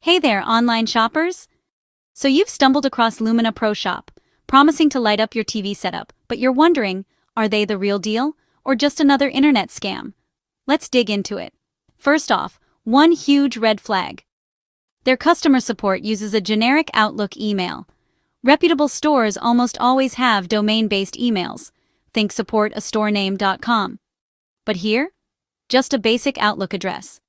Hey there, online shoppers! So you've stumbled across Lumina Pro Shop, promising to light up your TV setup, but you're wondering, are they the real deal, or just another internet scam? Let's dig into it. First off, one huge red flag. Their customer support uses a generic Outlook email. Reputable stores almost always have domain-based emails. Think supportastorename.com. But here? Just a basic Outlook address.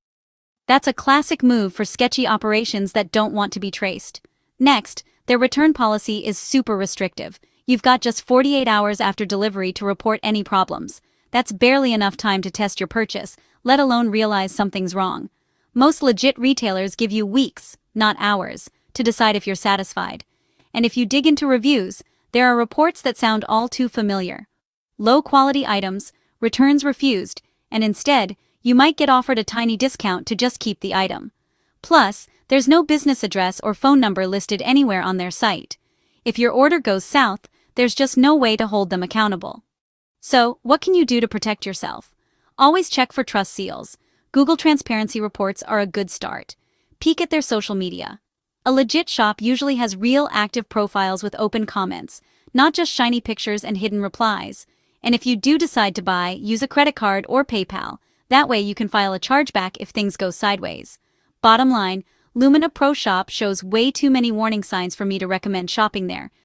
That's a classic move for sketchy operations that don't want to be traced. Next, their return policy is super restrictive. You've got just 48 hours after delivery to report any problems. That's barely enough time to test your purchase, let alone realize something's wrong. Most legit retailers give you weeks, not hours, to decide if you're satisfied. And if you dig into reviews, there are reports that sound all too familiar. Low-quality items, returns refused, and instead, you might get offered a tiny discount to just keep the item. Plus, there's no business address or phone number listed anywhere on their site. If your order goes south, there's just no way to hold them accountable. So, what can you do to protect yourself? Always check for trust seals. Google transparency reports are a good start. Peek at their social media. A legit shop usually has real active profiles with open comments, not just shiny pictures and hidden replies. And if you do decide to buy, use a credit card or PayPal. That way you can file a chargeback if things go sideways. Bottom line, Lumina Pro Shop shows way too many warning signs for me to recommend shopping there.